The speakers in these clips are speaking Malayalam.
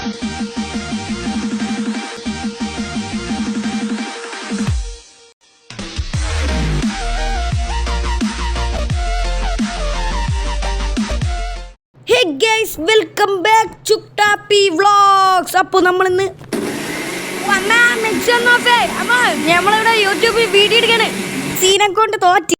Hey guys, welcome back to Tappy Vlogs. അപ്പോൾ നമ്മളിന്ന് നമ്മളിവിടെ യൂട്യൂബിൽ വീഡിയോ എടുക്കാണ്. സീനെ കൊണ്ട് തോറ്റി.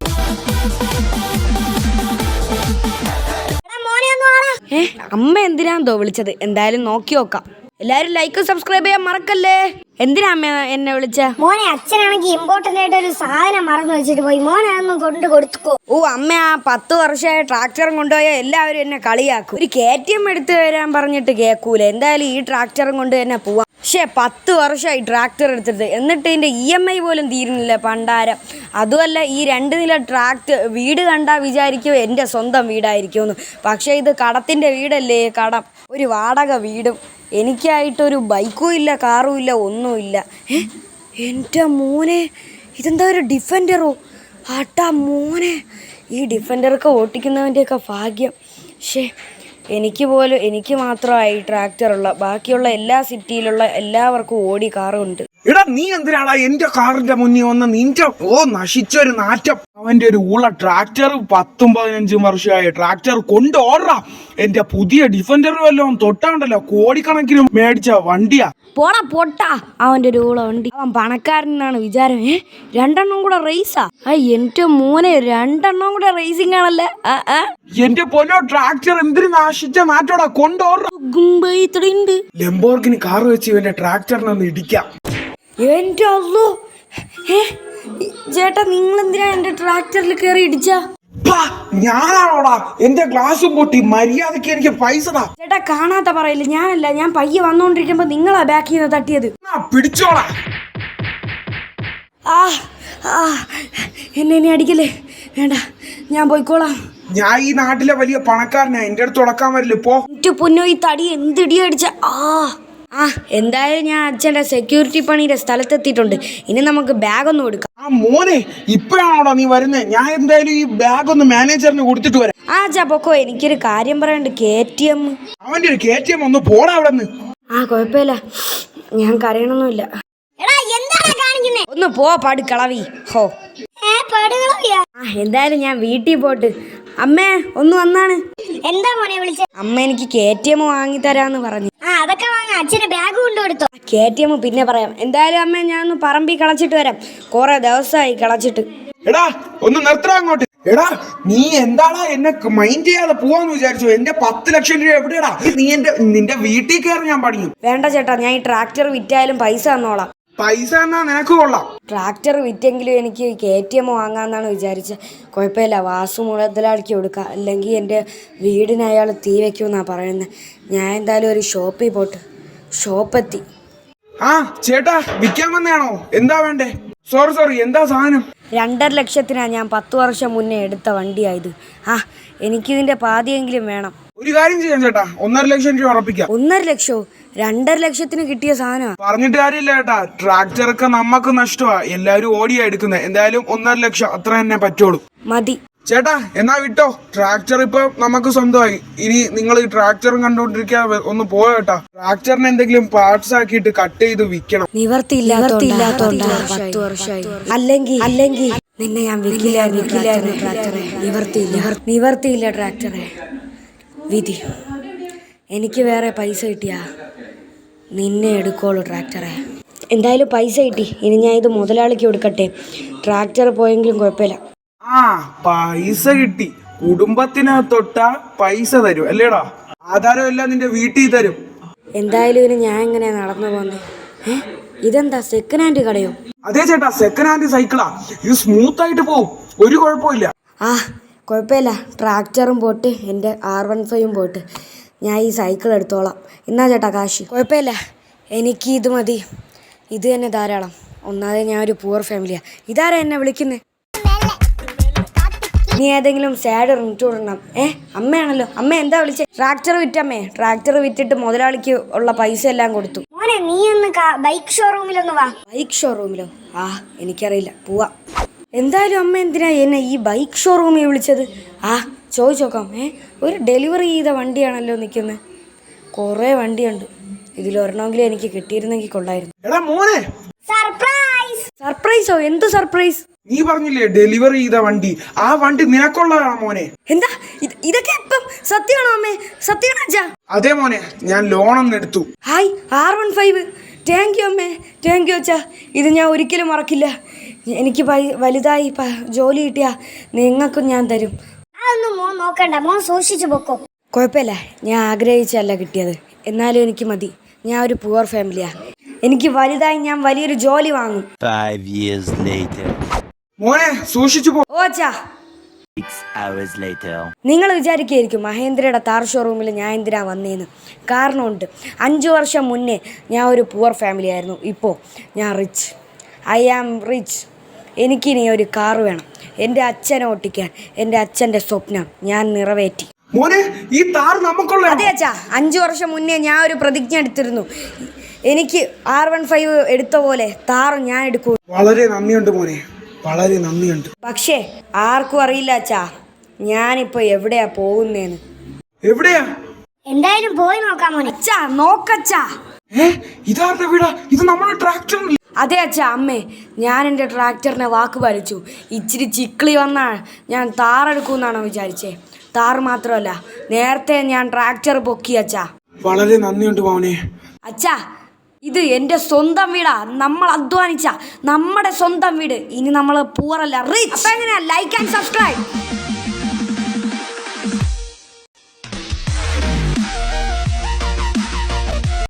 അമ്മ എന്തിനാന്തോ വിളിച്ചത്? എന്തായാലും നോക്കി നോക്കാം. എല്ലാരും ലൈക്ക് സബ്സ്ക്രൈബ് ചെയ്യാൻ മറക്കല്ലേ. എന്തിനാ അമ്മ എന്നെ വിളിച്ച? മോനെ, അച്ഛനാണെങ്കിൽ ഇമ്പോർട്ടന്റ് ആയിട്ട് ഒരു സാധനം മറന്നു വെച്ചിട്ട് പോയി. മോനെ അതൊന്നും കൊണ്ട് കൊടുക്കോ? ഓ അമ്മ, ആ 10 വർഷമായ ട്രാക്ടറും കൊണ്ടുപോയ എല്ലാവരും എന്നെ കളിയാക്കും. ഒരു KTM എടുത്ത് വരാൻ പറഞ്ഞിട്ട് കേൾക്കൂല. എന്തായാലും ഈ ട്രാക്ടറും കൊണ്ട് തന്നെ പോവാം. പക്ഷേ 10 വർഷമായി ട്രാക്ടർ എടുത്തിട്ട്, എന്നിട്ട് ഇതിൻ്റെ EMI പോലും തീരുന്നില്ല പണ്ടാരം. അതുമല്ല, ഈ 2 നില ട്രാക്ടർ വീട് കണ്ടാൽ വിചാരിക്കും എൻ്റെ സ്വന്തം വീടായിരിക്കുമെന്ന്. പക്ഷേ ഇത് കടത്തിൻ്റെ വീടല്ലേ, കടം. ഒരു വാടക വീടും. എനിക്കായിട്ടൊരു ബൈക്കും ഇല്ല, കാറും ഇല്ല, ഒന്നുമില്ല. എൻ്റെ മോനെ, ഇതെന്താ ഒരു ഡിഫൻഡറോ? ആട്ടാ മോനെ, ഈ ഡിഫൻഡറൊക്കെ ഓട്ടിക്കുന്നവൻ്റെയൊക്കെ ഭാഗ്യം. പക്ഷേ എനിക്ക് മാത്രമായി ട്രാക്ടറുള്ള. ബാക്കിയുള്ള എല്ലാ സിറ്റിയിലുള്ള എല്ലാവർക്കും ഓടി കാറുണ്ട്. എടാ, നീ എന്തിനാടാ എന്റെ കാറിന്റെ മുന്നിൽ വന്ന് നിന്റെ നശിച്ചൊരു നാറ്റം. അവന്റെ ഒരു ഊള ട്രാക്ടർ 10-15 വർഷമായ ട്രാക്ടർ കൊണ്ട് ഓടാ. എന്റെ പുതിയ ഡിഫൻഡർ വല്ലതും തൊട്ടാണ്ടല്ലോ കോടിക്കണക്കിന് മേടിച്ച വണ്ടിയാ. പോടാ പൊട്ടാ, അവന്റെ ഒരു ഊള വണ്ടി. അവൻ പണക്കാരനാണ് വിചാരം. 2 കൂടെ റേസാ? എന്റെ മോനെ, 2 കൂടെ റേസിംഗ് ആണല്ലേ. എന്റെ പൊന്നോ, ട്രാക്ടർ എന്തിനു നാശിച്ച നാറ്റോടാ, കൊണ്ടോടാ. ലംബോർഗിനി കാർ വെച്ച് ഇവന്റെ ട്രാക്ടറിനൊന്ന് ഇടിക്കാം. എന്റെ അല്ലോ, ചേട്ടാ നിങ്ങൾ എന്തിനാ എന്റെ ട്രാക്ടറിൽ കയറി ഇടിച്ച? ഞാനാണോടാ? എന്റെ ഗ്ലാസും പൊട്ടി. മര്യാദക്ക് എനിക്ക് പൈസ താ. ചേട്ടാ കാണാത്ത പറയില്ല. ഞാനല്ല, ഞാൻ പയ്യെ വന്നോണ്ടിരിക്കുമ്പോ നിങ്ങളാ ബാക്കിൽ നിന്ന് തട്ടിയത്. പിടിച്ചോളാ. എന്നെ ഇനി അടിക്കല്ലേ. വേണ്ട, ഞാൻ പോയിക്കോളാം. ഞാൻ ഈ നാട്ടിലെ വലിയ പണക്കാരനാ, എന്റെ അടുത്ത് ഉടക്കാൻ വരില്ല. പോ. പൊന്നോ, ഈ തടി എന്തിടിയോ അടിച്ച. എന്തായാലും ഞാൻ അച്ഛൻ്റെ സെക്യൂരിറ്റി പണിയുടെ സ്ഥലത്തെത്തിയിട്ടുണ്ട്. ഇനി നമുക്ക് ബാഗൊന്നും എടുക്കാം. മോനെ, ഇപ്പഴാണോടാ നീ വരുന്നത്? ഞാൻ എന്തായാലും ഈ ബാഗ് ഒന്ന് മാനേജറിന് കൊടുത്തിട്ട് വരാം. ചാ പൊക്കോ, എനിക്കൊരു കാര്യം പറയാണ്ട്. KTM. അവന്റെ ഒരു KTM ഒന്ന് പോടാ അവിടെ നിന്ന്. കുഴപ്പമില്ല, ഞാൻ കരയണൊന്നുമില്ല. ഒന്ന് പോ പടുക്കളവി. ഹോ, എന്തായാലും ഞാൻ വീട്ടിൽ പോട്ട്. അമ്മേ, ഒന്ന് വന്നാണ്. എന്താ മോനെ വിളിച്ചേ? അമ്മ എനിക്ക് KTM വാങ്ങി തരാന്ന് പറഞ്ഞു. അതൊക്കെ വാങ്ങാം. അച്ഛന് ബാഗ് കൊണ്ടുകൊടുത്തോ? KTM പിന്നെ പറയാം. എന്തായാലും അമ്മ, ഞാൻ ഒന്ന് പറമ്പിൽ കളച്ചിട്ട് വരാം. കുറെ ദിവസമായി കളച്ചിട്ട്. എടാ, ഒന്ന് നിർത്തടാ അങ്ങോട്ട്. എടാ, നീ എന്താടാ എന്നെ മൈൻഡ് ചെയ്യാതെ പോവാന്ന് വിചാരിച്ചു? എന്റെ 10 ലക്ഷം രൂപ എവിടെയാടാ? നീ നിന്റെ വീട്ടിൽ കയറി ഞാൻ പണിയും. വേണ്ട ചേട്ടാ, ഞാൻ ഈ ട്രാക്ടർ വിറ്റായാലും പൈസ തന്നോളാം. പൈസ എന്നാ നിനക്ക് കൊള്ളാം. ട്രാക്ടർ വിറ്റെങ്കിലും എനിക്ക് KTM വാങ്ങാന്നാണ് വിചാരിച്ചത്. കുഴപ്പമില്ല, വാസു മുതലാളിക്ക് കൊടുക്കാം. അല്ലെങ്കിൽ എൻ്റെ വീടിന് അയാൾ തീ വയ്ക്കുമെന്നാണ് പറയുന്നത്. ഞാൻ എന്തായാലും ഒരു ഷോപ്പിൽ പോട്ട്. ഷോപ്പെത്തി. ചേട്ടാ, വിൽക്കാൻ വന്നയാണോ? എന്താ വേണ്ടേ? സോറി, എന്താ സാധനം? 2.5 ലക്ഷത്തിനാണ് ഞാൻ 10 വർഷം മുന്നേ എടുത്ത വണ്ടിയായത്. എനിക്കിതിൻ്റെ പാതിയെങ്കിലും വേണം. ഒരു കാര്യം ചെയ്യാം ചേട്ടാ, 1.5 ലക്ഷം രൂപ ഉറപ്പിക്കാം. 1.5 ലക്ഷമോ? 2.5 ലക്ഷത്തിന് കിട്ടിയ സാധനമാണ്. പറഞ്ഞിട്ട് കാര്യമില്ല ചേട്ടാ, ട്രാക്ടറൊക്കെ നമുക്ക് നഷ്ടമാ. എല്ലാവരും ഓടിയാ എടുക്കുന്നത്. എന്തായാലും 1.5 ലക്ഷം അത്ര തന്നെ പറ്റുള്ളൂ. മതി ചേട്ടാ, എന്നാ വിട്ടോ. ട്രാക്ടർ ഇപ്പൊ നമുക്ക് സ്വന്തമായി. ഇനി നിങ്ങൾ ഈ ട്രാക്ടറും കണ്ടോണ്ടിരിക്കാതെ ഒന്ന് പോയേട്ടാ. ട്രാക്ടറിന് എന്തെങ്കിലും പാർട്സ് ആക്കിയിട്ട് കട്ട് ചെയ്ത് വിൽക്കണം. നിവർത്തിയില്ലാത്തോണ്ടാ 10 വർഷമായി. അല്ലെങ്കിൽ നിന്നെ ഞാൻ വിൽക്കില്ലായിരുന്നു ട്രാക്ടറെ. നിവർത്തിയില്ല ട്രാക്ടറെ. വിധി. എനിക്ക് വേറെ പൈസ കിട്ടിയാ നിന്നെ എടുക്കോളൂ ട്രാക്ടറെ. എന്തായാലും പൈസ കിട്ടി. ഇനി ഞാൻ ഇത് മുതലാളിക്ക് കൊടുക്കട്ടെ. ട്രാക്ടർ പോയെങ്കിലും കുഴപ്പമില്ല. പൈസ കിട്ടി. കുടുംബത്തിന് തൊട്ട പൈസ തരും അല്ലേടാ? ആധാരം എല്ലാം നിന്റെ വീട്ടിൽ തരും. എന്തായാലും ഇനി ഞാൻ എങ്ങനെയാ നടന്നു പോകുന്നത്? ഇതെന്താ, സെക്കൻഡ് ഹാൻഡ് കടയോ? അതെ ചേട്ടാ, സെക്കൻഡ് ഹാൻഡ് സൈക്കിളാ. ഇത് സ്മൂത്ത് ആയിട്ട് പോവും, ഒരു കുഴപ്പമില്ല. കുഴപ്പമില്ല. ട്രാക്ടറും പോട്ട്, എൻ്റെ R15 പോട്ട്. ഞാൻ ഈ സൈക്കിൾ എടുത്തോളാം. എന്നാ ചേട്ടാ കാശ്? കുഴപ്പമില്ല, എനിക്ക് ഇത് മതി. ഇത് തന്നെ ധാരാളം. ഒന്നാമത് ഞാൻ ഒരു പൂവർ ഫാമിലിയാണ്. ഇതാരാ എന്നെ വിളിക്കുന്നത്? നീ ഏതെങ്കിലും സാഡ് റിട്ടൂടണം. അമ്മയാണല്ലോ. അമ്മ എന്താ വിളിച്ചേ? ട്രാക്ടർ വിറ്റമ്മേ. ട്രാക്ടർ വിറ്റിട്ട് മുതലാളിക്ക് ഉള്ള പൈസ എല്ലാം കൊടുത്തു. മോനെ, നീ ഒന്ന് ബൈക്ക് ഷോറൂമിലൊന്ന് വാ. ബൈക്ക് ഷോറൂമിലോ? എനിക്കറിയില്ല, പോവാ. എന്തായാലും അമ്മ എന്തിനാ എന്നെ ഈ ബൈക്ക് ഷോറൂമിൽ വിളിച്ചത്? ചോദിച്ചോക്കാം. ഒരു ഡെലിവറി ചെയ്ത വണ്ടിയാണല്ലോ നിൽക്കുന്നത്. കുറേ വണ്ടിയുണ്ട്. ഇതിലൊരെണ്ണമെങ്കിലും എനിക്ക് കിട്ടിയിരുന്നെങ്കിൽ കൊള്ളായിരുന്നു. എടാ മോനെ, സർപ്രൈസ്. സർപ്രൈസോ? എന്ത് സർപ്രൈസ്? നീ പറഞ്ഞില്ലേ ഡെലിവറി ചെയ്ത വണ്ടി, ആ വണ്ടി നിനക്കുള്ളതാണോ മോനെ? എന്താ ഇതൊക്കെ ഇപ്പം സത്യമാണോ അമ്മേ? സത്യമാണോ അച്ഛാ? അതെ മോനെ, ഞാൻ ലോണൊന്നും എടുത്തു. Hi R15. താങ്ക് യു അമ്മേ, താങ്ക് യു അച്ഛാ. ഇത് ഞാൻ ഒരിക്കലും മറക്കില്ല. എനിക്ക് വലുതായി ജോലി കിട്ടിയാ നിങ്ങൾക്കും ഞാൻ തരും. അതൊന്നും മോൻ നോക്കണ്ട, മോൻ സൂക്ഷിച്ചു പൊക്കോ. കുഴപ്പമില്ല, ഞാൻ ആഗ്രഹിച്ചല്ല കിട്ടിയത്, എന്നാലും എനിക്ക് മതി. ഞാൻ ഒരു പുവർ ഫാമിലിയാ. എനിക്ക് വലുതായി ഞാൻ വലിയൊരു ജോലി വാങ്ങും. 5 years later. മോനെ സൂക്ഷിച്ചു പോ. ഓ അച്ഛാ. 6 hours later. നിങ്ങൾ വിചാരിക്കുകയായിരിക്കും മഹേന്ദ്രയുടെ താർ ഷോറൂമിൽ ഞാൻ എന്തിനാ വന്നേന്ന്. കാരണമുണ്ട്. 5 വർഷം മുന്നേ ഞാൻ ഒരു പുവർ ഫാമിലി ആയിരുന്നു. ഇപ്പോൾ ഞാൻ റിച്ച്. I am rich. എനിക്കിനി ഒരു കാറ് വേണം. എൻ്റെ അച്ഛനെ ഓട്ടിക്കാൻ എൻ്റെ അച്ഛൻ്റെ സ്വപ്നം ഞാൻ നിറവേറ്റി. മോനെ, ഈ താർ നമുക്കുള്ള. അതെ അച്ഛാ, 5 വർഷം മുന്നേ ഞാൻ ഒരു പ്രതിജ്ഞ എടുത്തിരുന്നു. എനിക്ക് R15 എടുത്ത പോലെ താറ് ഞാൻ എടുക്കൂ. വളരെ നന്ദിയുണ്ട് മോനെ, വളരെ നന്ദിയുണ്ട്. പക്ഷേ ആർക്കും അറിയില്ല അച്ഛാ ഞാനിപ്പോൾ എവിടെയാ പോകുന്നേന്ന്. എവിടെയാ? എന്തായാലും പോയി നോക്കാം മോനെ. അച്ഛാ നോക്കച്ചാ. ഇതാരുടെ വീടാ? ഇത് നമ്മുടെ ട്രാക്ടർ. അതെ അച്ഛാ. അമ്മേ, ഞാൻ എൻ്റെ ട്രാക്ടറിനെ വാക്ക് പാലിച്ചു. ഇച്ചിരി ചിക്കിളി വന്നാൽ ഞാൻ താറെടുക്കുമെന്നാണോ വിചാരിച്ചേ? താറ് മാത്രമല്ല, നേരത്തെ ഞാൻ ട്രാക്ടർ പൊക്കി അച്ഛാ. വളരെ നന്ദിയുണ്ട് മോനെ. അച്ഛാ, ഇത് എൻ്റെ സ്വന്തം വീടാ. നമ്മൾ അധ്വാനിച്ച നമ്മുടെ സ്വന്തം വീട്. ഇനി നമ്മൾ പൂവറല്ല, റിച്ച്. അപ്പം എങ്ങനെയാ? Like and subscribe.